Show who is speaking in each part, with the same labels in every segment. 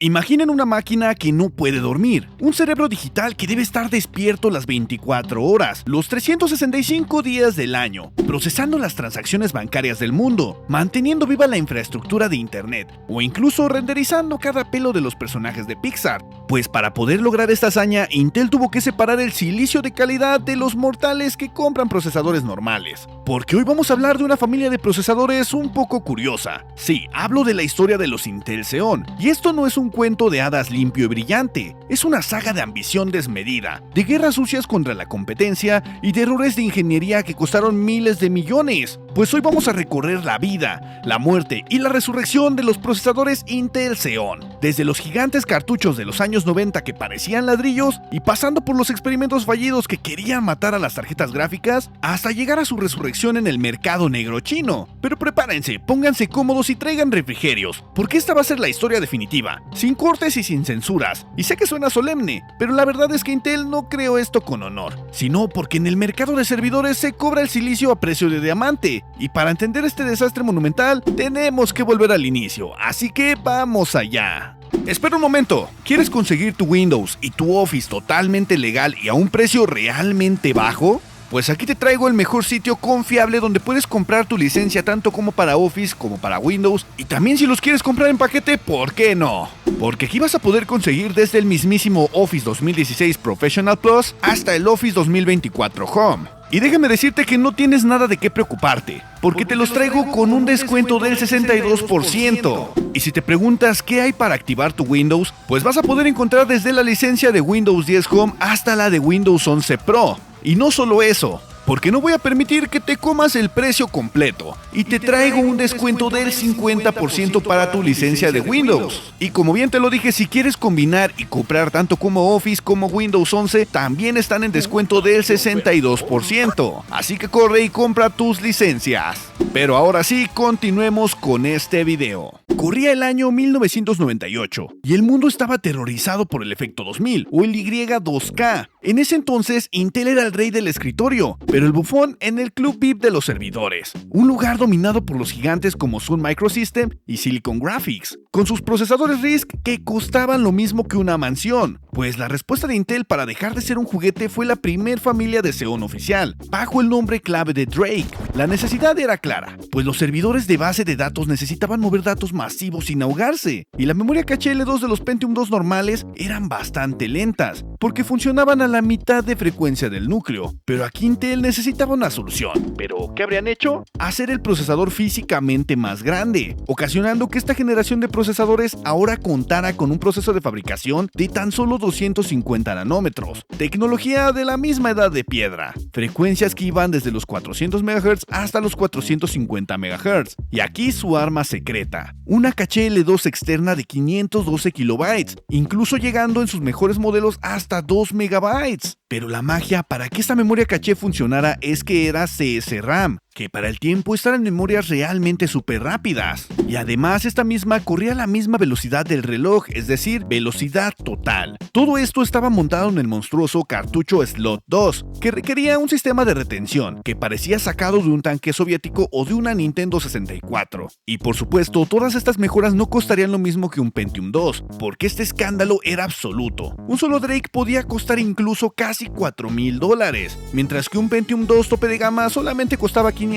Speaker 1: Imaginen una máquina que no puede dormir, un cerebro digital que debe estar despierto las 24 horas, los 365 días del año, procesando las transacciones bancarias del mundo, manteniendo viva la infraestructura de internet, o incluso renderizando cada pelo de los personajes de Pixar. Pues para poder lograr esta hazaña, Intel tuvo que separar el silicio de calidad de los mortales que compran procesadores normales. Porque hoy vamos a hablar de una familia de procesadores un poco curiosa. Sí, hablo de la historia de los Intel Xeon, y esto no es un cuento de hadas limpio y brillante, es una saga de ambición desmedida, de guerras sucias contra la competencia y de errores de ingeniería que costaron miles de millones. Pues hoy vamos a recorrer la vida, la muerte y la resurrección de los procesadores Intel Xeon, desde los gigantes cartuchos de los años 90 que parecían ladrillos y pasando por los experimentos fallidos que querían matar a las tarjetas gráficas, hasta llegar a su resurrección en el mercado negro chino. Pero prepárense, pónganse cómodos y traigan refrigerios, porque esta va a ser la historia definitiva, sin cortes y sin censuras. Y sé que suena solemne, pero la verdad es que Intel no creó esto con honor, sino porque en el mercado de servidores se cobra el silicio a precio de diamante, y para entender este desastre monumental tenemos que volver al inicio, así que vamos allá. Espera un momento, ¿quieres conseguir tu Windows y tu Office totalmente legal y a un precio realmente bajo? Pues aquí te traigo el mejor sitio confiable donde puedes comprar tu licencia tanto como para Office como para Windows, y también si los quieres comprar en paquete, ¿por qué no? Porque aquí vas a poder conseguir desde el mismísimo Office 2016 Professional Plus hasta el Office 2024 Home. Y déjame decirte que no tienes nada de qué preocuparte, porque te los traigo con un descuento del 62%. Y si te preguntas qué hay para activar tu Windows, pues vas a poder encontrar desde la licencia de Windows 10 Home hasta la de Windows 11 Pro. Y no solo eso, porque no voy a permitir que te comas el precio completo, y te traigo un descuento del 50% para tu licencia de Windows. Y como bien te lo dije, si quieres combinar y comprar tanto como Office como Windows 11, también están en descuento del 62%. Así que corre y compra tus licencias. Pero ahora sí, continuemos con este video. Corría el año 1998 y el mundo estaba aterrorizado por el efecto 2000 o el Y2K. En ese entonces, Intel era el rey del escritorio, pero el bufón en el club VIP de los servidores, un lugar dominado por los gigantes como Sun Microsystem y Silicon Graphics, con sus procesadores RISC que costaban lo mismo que una mansión. Pues la respuesta de Intel para dejar de ser un juguete fue la primer familia de Xeon oficial, bajo el nombre clave de Drake. La necesidad era clara, pues los servidores de base de datos necesitaban mover datos masivos sin ahogarse, y la memoria caché L2 de los Pentium 2 normales eran bastante lentas, porque funcionaban a la mitad de frecuencia del núcleo. Pero aquí Intel necesitaba una solución. ¿Pero qué habrían hecho? Hacer el procesador físicamente más grande, ocasionando que esta generación de procesadores ahora contara con un proceso de fabricación de tan solo 250 nanómetros, tecnología de la misma edad de piedra, frecuencias que iban desde los 400 MHz hasta los 450 MHz, y aquí su arma secreta, una caché L2 externa de 512 kilobytes, incluso llegando en sus mejores modelos hasta 2 megabytes. Pero la magia para que esta memoria caché funcionara es que era CS-RAM, que para el tiempo estaban en memorias realmente súper rápidas. Y además esta misma corría a la misma velocidad del reloj, es decir, velocidad total. Todo esto estaba montado en el monstruoso cartucho Slot 2, que requería un sistema de retención, que parecía sacado de un tanque soviético o de una Nintendo 64. Y por supuesto, todas estas mejoras no costarían lo mismo que un Pentium 2, porque este escándalo era absoluto. Un solo Drake podía costar incluso casi $4,000, mientras que un Pentium 2 tope de gama solamente costaba $500.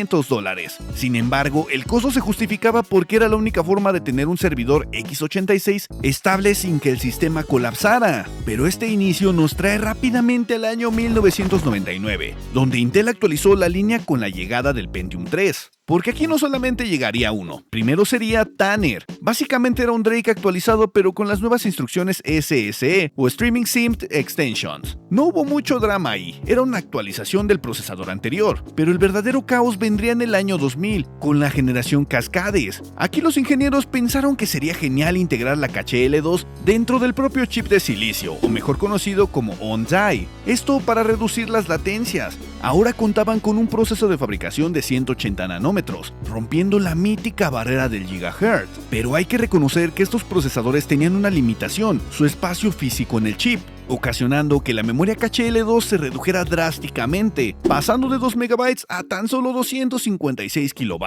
Speaker 1: Sin embargo, el costo se justificaba porque era la única forma de tener un servidor x86 estable sin que el sistema colapsara. Pero este inicio nos trae rápidamente al año 1999, donde Intel actualizó la línea con la llegada del Pentium 3. Porque aquí no solamente llegaría uno, primero sería Tanner. Básicamente era un Drake actualizado pero con las nuevas instrucciones SSE o Streaming Synced Extensions. No hubo mucho drama ahí, era una actualización del procesador anterior, pero el verdadero caos vendría en el año 2000, con la generación Cascades. Aquí los ingenieros pensaron que sería genial integrar la caché L2 dentro del propio chip de silicio, o mejor conocido como on-die. Esto para reducir las latencias. Ahora contaban con un proceso de fabricación de 180 nanómetros, rompiendo la mítica barrera del gigahertz. Pero hay que reconocer que estos procesadores tenían una limitación, su espacio físico en el chip. ocasionando que la memoria caché L2 se redujera drásticamente, pasando de 2 MB a tan solo 256 KB.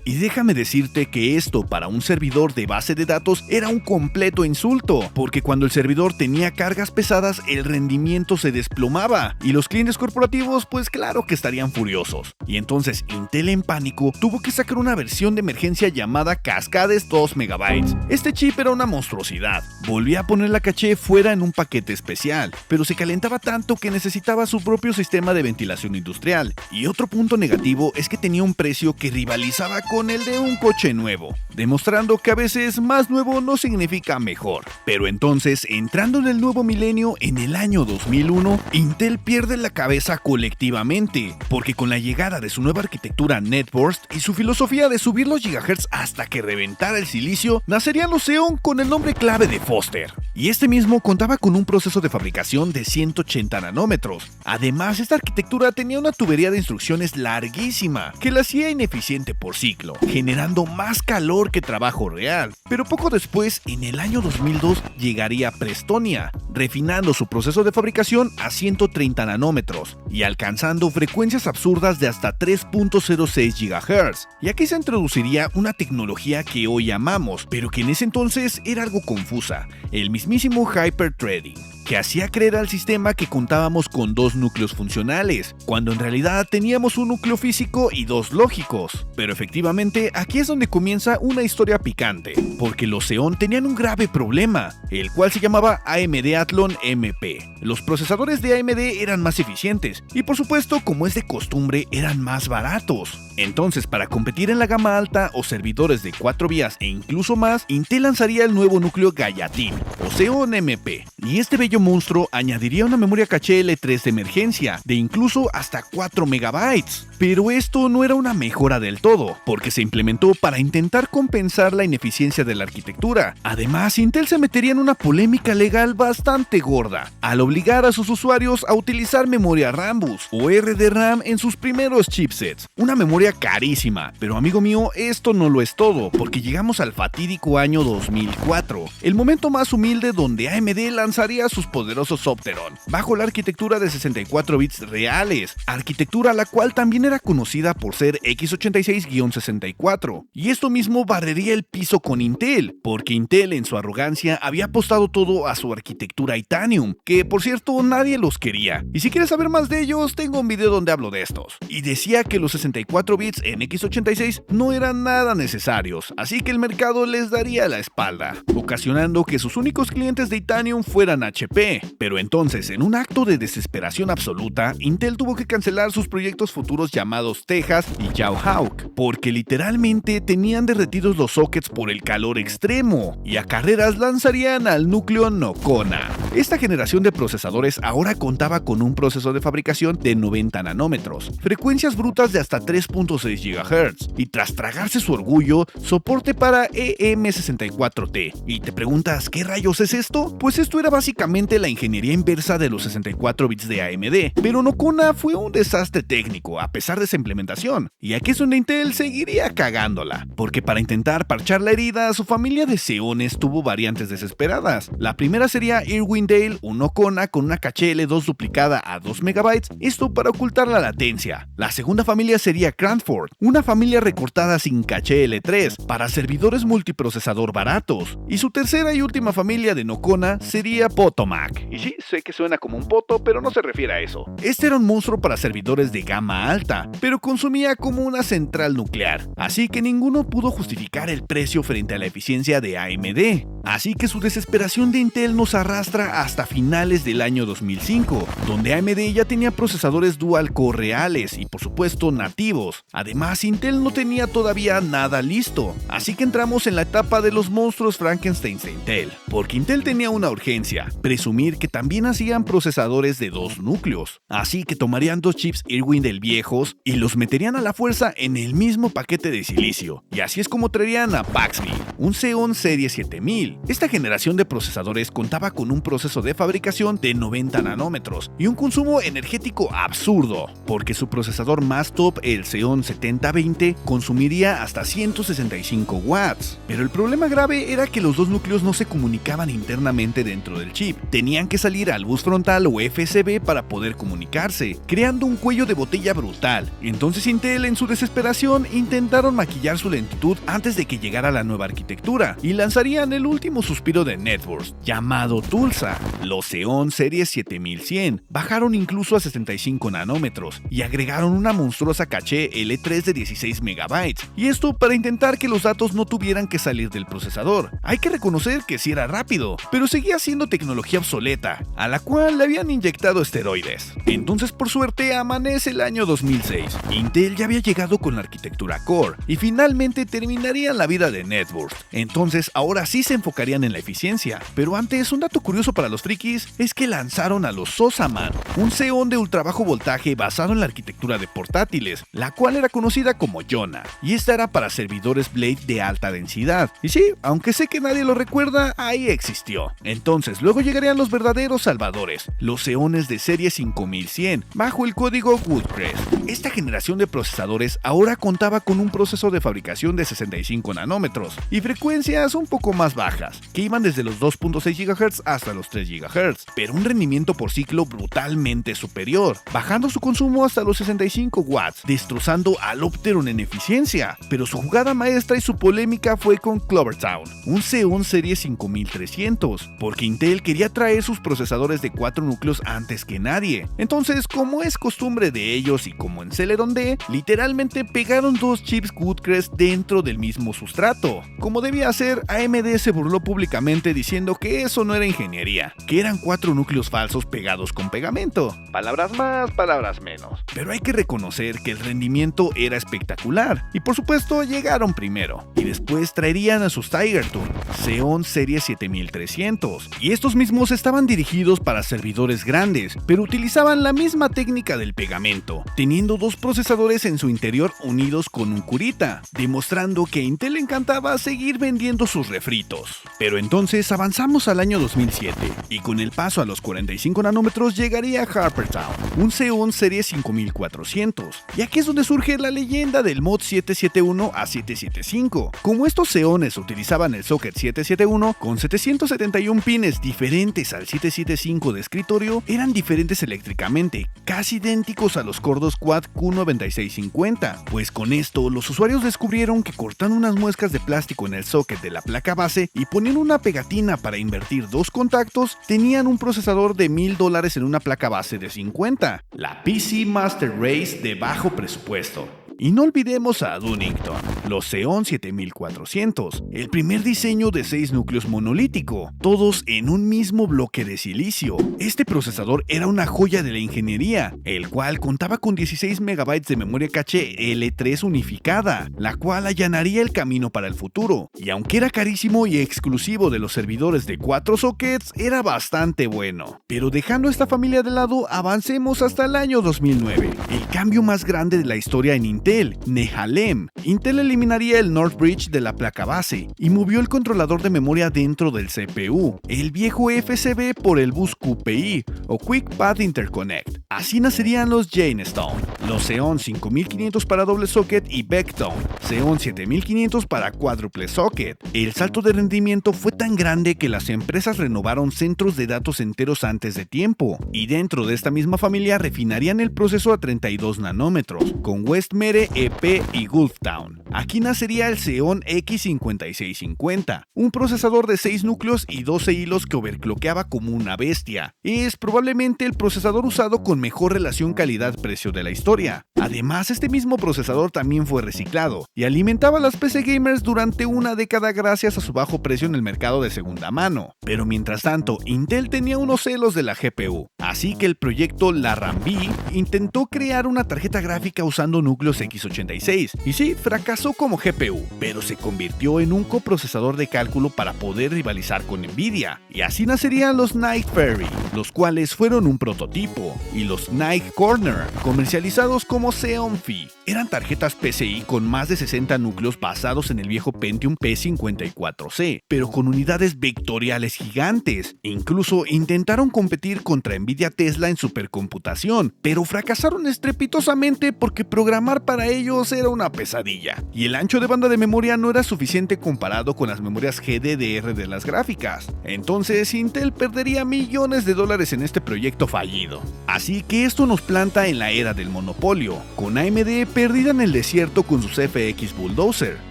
Speaker 1: Y déjame decirte que esto para un servidor de base de datos era un completo insulto, porque cuando el servidor tenía cargas pesadas el rendimiento se desplomaba, y los clientes corporativos pues claro que estarían furiosos. Y entonces Intel en pánico tuvo que sacar una versión de emergencia llamada Cascades 2 MB. Este chip era una monstruosidad, volvía a poner la caché fuera en un paquete especial, pero se calentaba tanto que necesitaba su propio sistema de ventilación industrial. Y otro punto negativo es que tenía un precio que rivalizaba con el de un coche nuevo, demostrando que a veces más nuevo no significa mejor. Pero entonces, entrando en el nuevo milenio en el año 2001, Intel pierde la cabeza colectivamente, porque con la llegada de su nueva arquitectura NetBurst y su filosofía de subir los gigahertz hasta que reventara el silicio, nacerían los Xeon con el nombre clave de Foster. Y este mismo contaba con un proceso de fabricación de 180 nanómetros. Además, esta arquitectura tenía una tubería de instrucciones larguísima, que la hacía ineficiente por ciclo, generando más calor que trabajo real. Pero poco después, en el año 2002, llegaría Prestonia, refinando su proceso de fabricación a 130 nanómetros y alcanzando frecuencias absurdas de hasta 3.06 GHz. Y aquí se introduciría una tecnología que hoy amamos, pero que en ese entonces era algo confusa, el mismísimo hyperthreading, que hacía creer al sistema que contábamos con 2 núcleos funcionales, cuando en realidad teníamos un núcleo físico y 2 lógicos. Pero efectivamente, aquí es donde comienza una historia picante, porque los Xeon tenían un grave problema, el cual se llamaba AMD Athlon MP. Los procesadores de AMD eran más eficientes, y por supuesto, como es de costumbre, eran más baratos. Entonces, para competir en la gama alta o servidores de 4 vías e incluso más, Intel lanzaría el nuevo núcleo Gallatin, o Xeon MP, y este bello monstruo añadiría una memoria caché L3 de emergencia, de incluso hasta 4 MB. Pero esto no era una mejora del todo, porque se implementó para intentar compensar la ineficiencia de la arquitectura. Además, Intel se metería en una polémica legal bastante gorda, al obligar a sus usuarios a utilizar memoria Rambus o RDRAM en sus primeros chipsets. Una memoria carísima, pero amigo mío, esto no lo es todo, porque llegamos al fatídico año 2004, el momento más humilde donde AMD lanzaría sus poderosos Opteron, bajo la arquitectura de 64 bits reales, arquitectura la cual también era conocida por ser x86-64. Y esto mismo barrería el piso con Intel, porque Intel en su arrogancia había apostado todo a su arquitectura Titanium, que por cierto nadie los quería. Y si quieres saber más de ellos, tengo un video donde hablo de estos. Y decía que los 64 bits en x86 no eran nada necesarios, así que el mercado les daría la espalda, ocasionando que sus únicos clientes de Titanium fueran HP. Pero entonces, en un acto de desesperación absoluta, Intel tuvo que cancelar sus proyectos futuros llamados Texas y Jayhawk, porque literalmente tenían derretidos los sockets por el calor extremo, y a carreras lanzarían al núcleo Nocona. Esta generación de procesadores ahora contaba con un proceso de fabricación de 90 nanómetros, frecuencias brutas de hasta 3.6 GHz, y tras tragarse su orgullo, soporte para EM64T. ¿Y te preguntas qué rayos es esto? Pues esto era básicamente la ingeniería inversa de los 64 bits de AMD, pero Nocona fue un desastre técnico a pesar de esa implementación, y aquí es donde Intel seguiría cagándola, porque para intentar parchar la herida, su familia de Xeones tuvo variantes desesperadas. La primera sería Irwindale, un Nocona con una caché L2 duplicada a 2 MB, esto para ocultar la latencia. La segunda familia sería Cranford, una familia recortada sin caché L3 para servidores multiprocesador baratos, y su tercera y última familia de Nocona sería Potomac. Y sí, sé que suena como un poto, pero no se refiere a eso. Este era un monstruo para servidores de gama alta, pero consumía como una central nuclear, así que ninguno pudo justificar el precio frente a la eficiencia de AMD. Así que su desesperación de Intel nos arrastra hasta finales del año 2005, donde AMD ya tenía procesadores dual core reales y por supuesto nativos. Además, Intel no tenía todavía nada listo, así que entramos en la etapa de los monstruos Frankenstein de Intel, porque Intel tenía una urgencia, presumir que también hacían procesadores de 2 núcleos. Así que tomarían 2 chips Irwindale viejos y los meterían a la fuerza en el mismo paquete de silicio, y así es como traerían a Paxley, un Xeon Serie 7000. Esta generación de procesadores contaba con un procesador proceso de fabricación de 90 nanómetros y un consumo energético absurdo, porque su procesador más top, el Xeon 7020, consumiría hasta 165 watts. Pero el problema grave era que los dos núcleos no se comunicaban internamente dentro del chip, tenían que salir al bus frontal o FSB para poder comunicarse, creando un cuello de botella brutal. Entonces Intel, en su desesperación, intentaron maquillar su lentitud antes de que llegara la nueva arquitectura y lanzarían el último suspiro de Networks, llamado Tulsa. Los Xeon Series 7100 bajaron incluso a 65 nanómetros y agregaron una monstruosa caché L3 de 16 megabytes, y esto para intentar que los datos no tuvieran que salir del procesador. Hay que reconocer que sí era rápido, pero seguía siendo tecnología obsoleta, a la cual le habían inyectado esteroides. Entonces, por suerte, amanece el año 2006. Intel ya había llegado con la arquitectura Core y finalmente terminarían la vida de Networks. Entonces, ahora sí se enfocarían en la eficiencia. Pero antes, un dato curioso para los frikis es que lanzaron a los Sosaman, un Xeon de ultra bajo voltaje basado en la arquitectura de portátiles, la cual era conocida como Yona, y esta era para servidores Blade de alta densidad. Y sí, aunque sé que nadie lo recuerda, ahí existió. Entonces, luego llegarían los verdaderos salvadores, los Xeones de serie 5100, bajo el código Woodcrest. Esta generación de procesadores ahora contaba con un proceso de fabricación de 65 nanómetros y frecuencias un poco más bajas, que iban desde los 2.6 GHz hasta los 3 GHz, pero un rendimiento por ciclo brutalmente superior, bajando su consumo hasta los 65 watts, destrozando al Opteron en eficiencia. Pero su jugada maestra y su polémica fue con Clovertown, un Xeon Series 5300, porque Intel quería traer sus procesadores de 4 núcleos antes que nadie. Entonces, como es costumbre de ellos y como en Celeron D, literalmente pegaron dos chips Woodcrest dentro del mismo sustrato. Como debía ser, AMD se burló públicamente diciendo que eso no era ingeniería, que eran 4 núcleos falsos pegados con pegamento. Palabras más, palabras menos. Pero hay que reconocer que el rendimiento era espectacular, y por supuesto llegaron primero, y después traerían a sus Tigerton, Xeon Series 7300, y estos mismos estaban dirigidos para servidores grandes, pero utilizaban la misma técnica del pegamento, teniendo dos procesadores en su interior unidos con un curita, demostrando que a Intel le encantaba seguir vendiendo sus refritos. Pero entonces avanzamos al año 2007, y con el paso a los 45 nanómetros llegaría Harpertown, un Xeon Series 5400, y aquí es donde surge la leyenda del mod 771 a 775. Como estos Xeones utilizaban el socket 771 con 771 pines diferentes al 775 de escritorio, eran diferentes eléctricamente, casi idénticos a los Cordos Quad Q9650. Pues con esto, los usuarios descubrieron que cortando unas muescas de plástico en el socket de la placa base y poniendo una pegatina para invertir dos contactos, tenían un procesador de $1000 en una placa base de 50, la PC Master Race de bajo presupuesto. Y no olvidemos a Dunnington, los Xeon 7400, el primer diseño de 6 núcleos monolítico, todos en un mismo bloque de silicio. Este procesador era una joya de la ingeniería, el cual contaba con 16 MB de memoria caché L3 unificada, la cual allanaría el camino para el futuro. Y aunque era carísimo y exclusivo de los servidores de 4 sockets, era bastante bueno. Pero dejando esta familia de lado, avancemos hasta el año 2009, el cambio más grande de la historia en Intel, Nehalem. Intel eliminaría el North Bridge de la placa base y movió el controlador de memoria dentro del CPU, el viejo FSB, por el bus QPI o Quick Path Interconnect. Así nacerían los Janestone, los Xeon 5500 para doble socket y Beckton, Xeon 7500 para cuádruple socket. El salto de rendimiento fue tan grande que las empresas renovaron centros de datos enteros antes de tiempo, y dentro de esta misma familia refinarían el proceso a 32 nanómetros, con Westmere, EP y Gulftown. Aquí nacería el Xeon X5650, un procesador de 6 núcleos y 12 hilos que overclockeaba como una bestia. Es probablemente el procesador usado con mejor relación calidad-precio de la historia. Además, este mismo procesador también fue reciclado y alimentaba a las PC gamers durante una década gracias a su bajo precio en el mercado de segunda mano. Pero mientras tanto, Intel tenía unos celos de la GPU, así que el proyecto La Rambi intentó crear una tarjeta gráfica usando núcleos x86, y sí, fracasó como GPU, pero se convirtió en un coprocesador de cálculo para poder rivalizar con Nvidia, y así nacerían los Night Ferry, los cuales fueron un prototipo, y los Night Corner, comercializados como Xeon Phi. Eran tarjetas PCI con más de 60 núcleos basados en el viejo Pentium P54C, pero con unidades vectoriales gigantes. Incluso intentaron competir contra Nvidia Tesla en supercomputación, pero fracasaron estrepitosamente porque programar para ellos era una pesadilla, y el ancho de banda de memoria no era suficiente comparado con las memorias GDDR de las gráficas. Entonces Intel perdería millones de dólares en este proyecto fallido. Así que esto nos planta en la era del monopolio, con AMD perdida en el desierto con sus FX Bulldozer.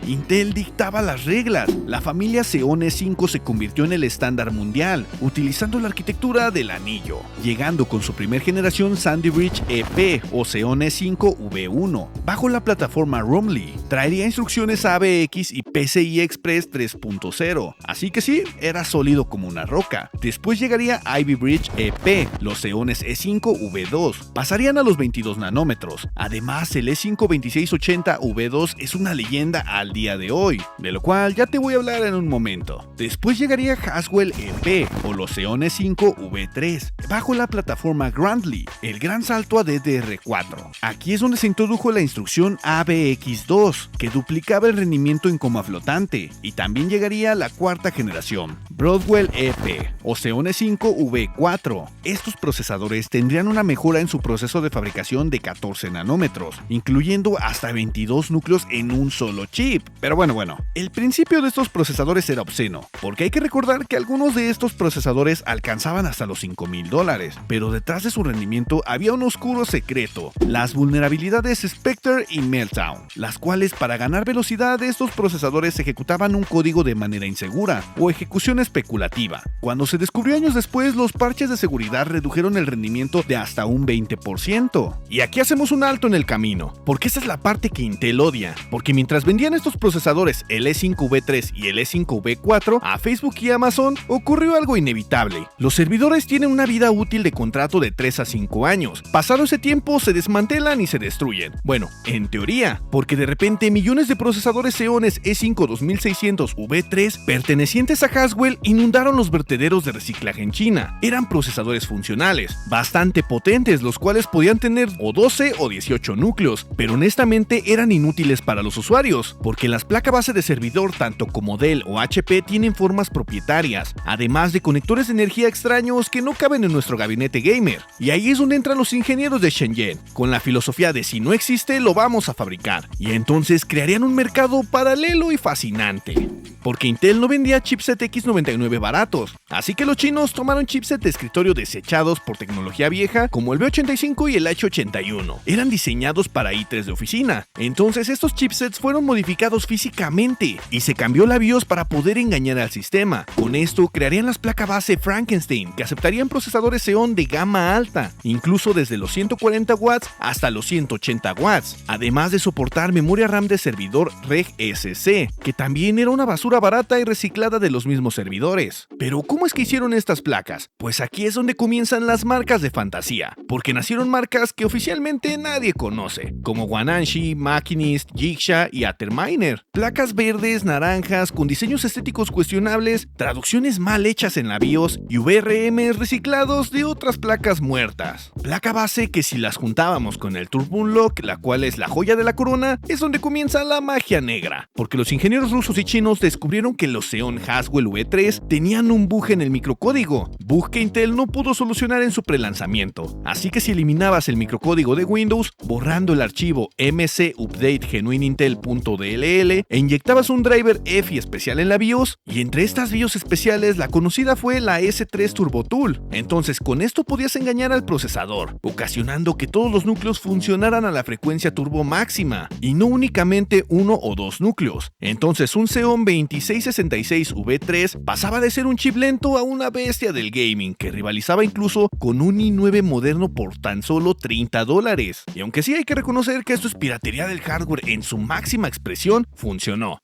Speaker 1: Intel dictaba las reglas, la familia Xeon E5 se convirtió en el estándar mundial, utilizando la arquitectura del anillo, llegando con su primer generación Sandy Bridge EP o Xeon E5 V1, bajo la plataforma Romley. Traería instrucciones AVX y PCI Express 3.0, así que sí, era sólido como una roca. Después llegaría Ivy Bridge EP, los Xeones E5 V2, pasarían a los 22 nanómetros. Además, el E5 2680 V2 es una leyenda al día de hoy, de lo cual ya te voy a hablar en un momento. Después llegaría Haswell EP o los Xeon E5 V3, bajo la plataforma Grandly, el gran salto a DDR4. Aquí es donde se introdujo la instrucción AVX2, que duplicaba el rendimiento en coma flotante, y también llegaría la cuarta generación, Broadwell EP o Xeon E5 V4. Estos procesadores tendrían una mejora en su proceso de fabricación de 14 nanómetros, incluyendo hasta 22 núcleos en un solo chip. Pero bueno, el principio de estos procesadores era obsceno, porque hay que recordar que algunos de estos procesadores alcanzaban hasta los $5,000, pero detrás de su rendimiento había un oscuro secreto, las vulnerabilidades Spectre y Meltdown, las cuales para ganar velocidad estos procesadores ejecutaban un código de manera insegura o ejecución especulativa. Cuando se descubrió años después, los parches de seguridad redujeron el rendimiento de hasta un 20%. Y aquí hacemos un alto en el camino, porque esta es la parte que Intel odia, porque mientras vendían estos procesadores, el E5V3 y el E5V4, a Facebook y Amazon ocurrió algo inevitable. Los servidores tienen una vida útil de contrato de 3 a 5 años. Pasado ese tiempo se desmantelan y se destruyen. Bueno, en teoría, porque de repente millones de procesadores Xeones E5 2600 V3 pertenecientes a Haswell inundaron los vertederos de reciclaje en China. Eran procesadores funcionales, bastante potentes, los cuales podían tener o 12 o 18 núcleos, pero honestamente eran inútiles para los usuarios, porque las placas base de servidor tanto como Dell o HP tienen formas propietarias, además de conectores de energía extraños que no caben en nuestro gabinete gamer. Y ahí es donde entran los ingenieros de Shenzhen, con la filosofía de si no existe lo vamos a fabricar, y entonces crearían un mercado paralelo y fascinante. Porque Intel no vendía chipset X99 baratos, así que los chinos tomaron chipset de escritorio desechados por tecnología vieja como el B85 y el H81. Eran diseñados para i3 de oficina, entonces estos chipsets fueron modificados físicamente y se cambió la BIOS para poder engañar al sistema. Con esto crearían las placas base Frankenstein que aceptarían procesadores Xeon de gama alta, incluso desde los 140 watts hasta los 180 watts, además de soportar memoria RAM de servidor Reg-SC, que también era una basura barata y reciclada de los mismos servidores. Pero ¿cómo es que hicieron estas placas? Pues aquí es donde comienzan las marcas de fantasía, porque nacieron marcas que oficialmente nadie conoce, como Wananshi, Machinist, Jigsha y Atherminer. Placas verdes, naranjas, con diseños estéticos cuestionables, traducciones mal hechas en la BIOS y VRMs reciclados de otras placas muertas. Placa base que si las juntábamos con el Turbo Unlock, la cual es la joya de la corona, es donde comienza la magia negra, porque los ingenieros rusos y chinos descubrieron que los Xeon Haswell V3 tenían un bug en el microcódigo, bug que Intel no pudo solucionar en su prelanzamiento. Así que si eliminabas el microcódigo de Windows, borrando el archivo mcupdategenuineintel.dll e inyectabas un driver EFI especial en la BIOS, y entre estas BIOS especiales la conocida fue la S3 Turbo Tool. Entonces con esto podías engañar al procesador, ocasionando que todos los núcleos funcionaran a la frecuencia turbo máxima, y no únicamente uno o dos núcleos. Entonces un Xeon 2666 V3 pasaba de ser un chip lento a una bestia del gaming que rivalizaba incluso con un i9 moderno por tan solo $30. Y aunque sí hay que reconocer que esto es piratería del hardware en su máxima expresión, funcionó.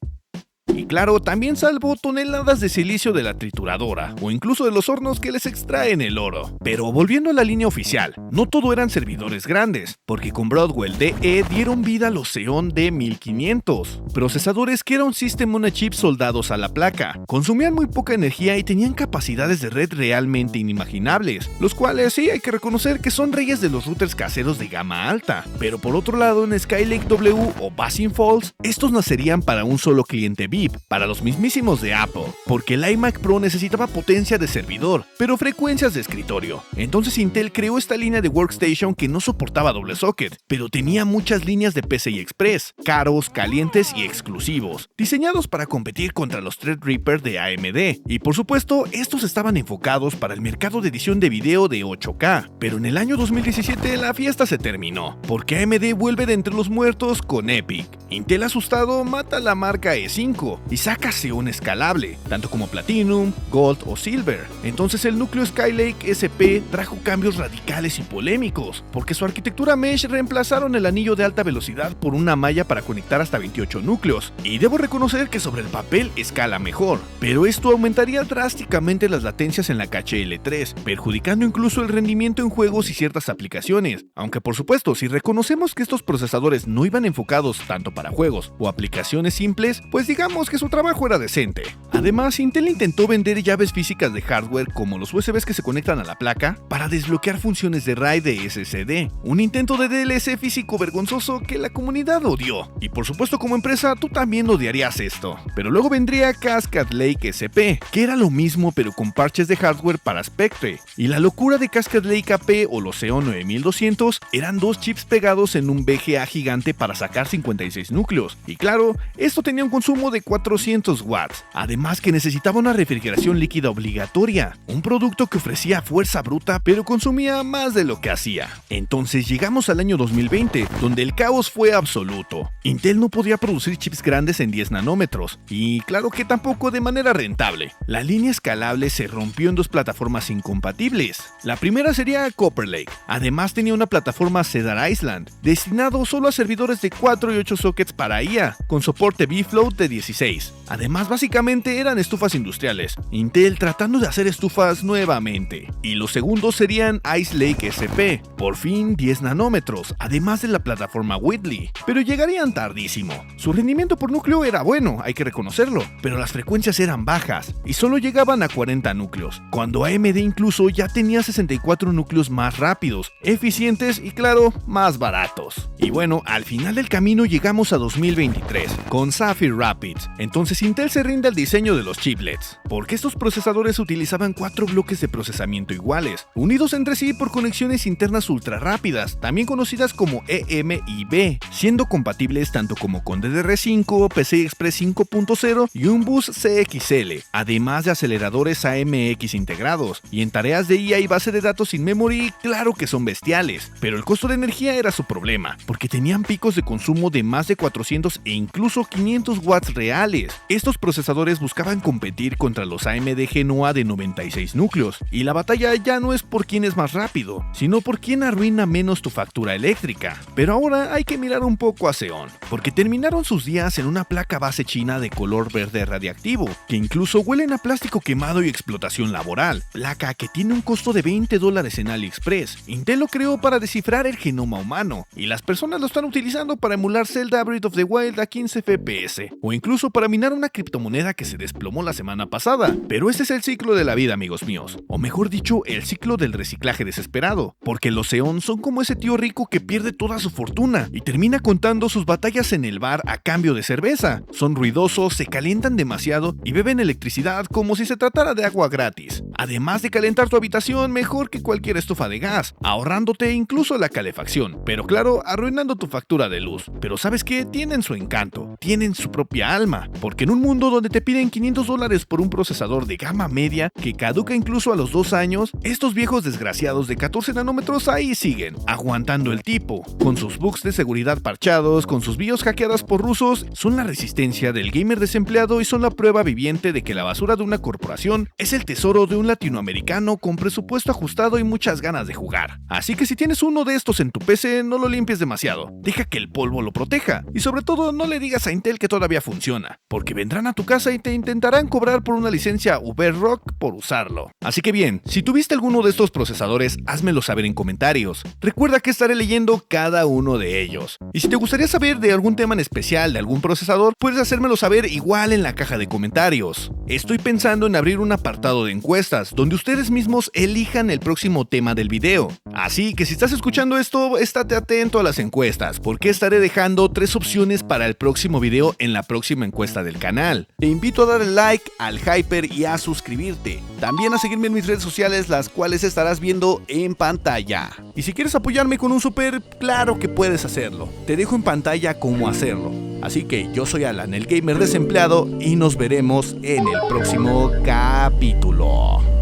Speaker 1: Y claro, también salvó toneladas de silicio de la trituradora, o incluso de los hornos que les extraen el oro. Pero volviendo a la línea oficial, no todo eran servidores grandes, porque con Broadwell DE dieron vida a los Xeon D1500, procesadores que eran System on a Chip soldados a la placa. Consumían muy poca energía y tenían capacidades de red realmente inimaginables, los cuales sí hay que reconocer que son reyes de los routers caseros de gama alta. Pero por otro lado, en Skylake W o Buzzing Falls, estos nacerían para un solo cliente VIP, para los mismísimos de Apple, porque el iMac Pro necesitaba potencia de servidor, pero frecuencias de escritorio. Entonces Intel creó esta línea de workstation que no soportaba doble socket, pero tenía muchas líneas de PCI Express, caros, calientes y exclusivos, diseñados para competir contra los Threadripper de AMD. Y por supuesto, estos estaban enfocados para el mercado de edición de video de 8K. Pero en el año 2017 la fiesta se terminó, porque AMD vuelve de entre los muertos con Epic. Intel asustado mata la marca E5 y saca Xeon escalable, tanto como Platinum, Gold o Silver. Entonces el núcleo Skylake SP trajo cambios radicales y polémicos, porque su arquitectura mesh reemplazaron el anillo de alta velocidad por una malla para conectar hasta 28 núcleos, y debo reconocer que sobre el papel escala mejor, pero esto aumentaría drásticamente las latencias en la caché L3, perjudicando incluso el rendimiento en juegos y ciertas aplicaciones, aunque por supuesto si reconocemos que estos procesadores no iban enfocados tanto para juegos o aplicaciones simples, pues digamos que su trabajo era decente. Además, Intel intentó vender llaves físicas de hardware como los USBs que se conectan a la placa para desbloquear funciones de RAID de SSD, un intento de DLC físico vergonzoso que la comunidad odió. Y por supuesto como empresa tú también odiarías esto. Pero luego vendría Cascade Lake SP, que era lo mismo pero con parches de hardware para Spectre. Y la locura de Cascade Lake AP o los Xeon 9200 eran dos chips pegados en un VGA gigante para sacar 56 núcleos. Y claro, esto tenía un consumo de 400 watts, además que necesitaba una refrigeración líquida obligatoria, un producto que ofrecía fuerza bruta pero consumía más de lo que hacía. Entonces llegamos al año 2020, donde el caos fue absoluto. Intel no podía producir chips grandes en 10 nanómetros, y claro que tampoco de manera rentable. La línea escalable se rompió en dos plataformas incompatibles. La primera sería Copper Lake, además tenía una plataforma Cedar Island, destinado solo a servidores de 4 y 8 sockets para IA, con soporte bFloat de 16. Además, básicamente eran estufas industriales, Intel tratando de hacer estufas nuevamente. Y los segundos serían Ice Lake SP, por fin 10 nanómetros, además de la plataforma Whitley, pero llegarían tardísimo. Su rendimiento por núcleo era bueno, hay que reconocerlo, pero las frecuencias eran bajas y solo llegaban a 40 núcleos, cuando AMD incluso ya tenía 64 núcleos más rápidos, eficientes y claro, más baratos. Y bueno, al final del camino llegamos a 2023, con Sapphire Rapids. Entonces Intel se rinde al diseño de los chiplets, porque estos procesadores utilizaban 4 bloques de procesamiento iguales, unidos entre sí por conexiones internas ultra rápidas, también conocidas como EMIB, siendo compatibles tanto como con DDR5, PCI Express 5.0 y un bus CXL, además de aceleradores AMX integrados, y en tareas de IA y base de datos in memory, claro que son bestiales, pero el costo de energía era su problema, porque tenían picos de consumo de más de 400 e incluso 500 watts reales. Estos procesadores buscaban competir contra los AMD Genoa de 96 núcleos, y la batalla ya no es por quién es más rápido, sino por quién arruina menos tu factura eléctrica. Pero ahora hay que mirar un poco a Xeon, porque terminaron sus días en una placa base china de color verde radiactivo, que incluso huelen a plástico quemado y explotación laboral, placa que tiene un costo de $20 en AliExpress. Intel lo creó para descifrar el genoma humano, y las personas lo están utilizando para emular Zelda Breath of the Wild a 15 FPS, o incluso para minar una criptomoneda que se desplomó la semana pasada. Pero ese es el ciclo de la vida, amigos míos, o mejor dicho, el ciclo del reciclaje desesperado, porque los Xeon son como ese tío rico que pierde toda su fortuna y termina contando sus batallas en el bar a cambio de cerveza. Son ruidosos, se calientan demasiado y beben electricidad como si se tratara de agua gratis, además de calentar tu habitación mejor que cualquier estufa de gas, ahorrándote incluso la calefacción, pero claro, arruinando tu factura de luz. Pero ¿sabes qué? Tienen su encanto, tienen su propia alma, porque en un mundo donde te piden $500 por un procesador de gama media que caduca incluso a los 2 años, estos viejos desgraciados de 14 nanómetros ahí siguen, aguantando el tipo, con sus bugs de seguridad parchados, con sus BIOS hackeadas por rusos, son la resistencia del gamer desempleado y son la prueba viviente de que la basura de una corporación es el tesoro de un latinoamericano con presupuesto ajustado y muchas ganas de jugar. Así que si tienes uno de estos en tu PC, no lo limpies demasiado, deja que el polvo lo proteja, y sobre todo no le digas a Intel que todavía funciona, funciona, porque vendrán a tu casa y te intentarán cobrar por una licencia Uberrock por usarlo. Así que bien, si tuviste alguno de estos procesadores, házmelo saber en comentarios. Recuerda que estaré leyendo cada uno de ellos. Y si te gustaría saber de algún tema en especial de algún procesador, puedes hacérmelo saber igual en la caja de comentarios. Estoy pensando en abrir un apartado de encuestas, donde ustedes mismos elijan el próximo tema del video. Así que si estás escuchando esto, estate atento a las encuestas, porque estaré dejando 3 opciones para el próximo video en la próxima encuesta del canal. Te invito a darle like al Hyper y a suscribirte. También a seguirme en mis redes sociales, las cuales estarás viendo en pantalla. Y si quieres apoyarme con un super, claro que puedes hacerlo. Te dejo en pantalla cómo hacerlo. Así que yo soy Alan, el gamer desempleado, y nos veremos en el próximo capítulo.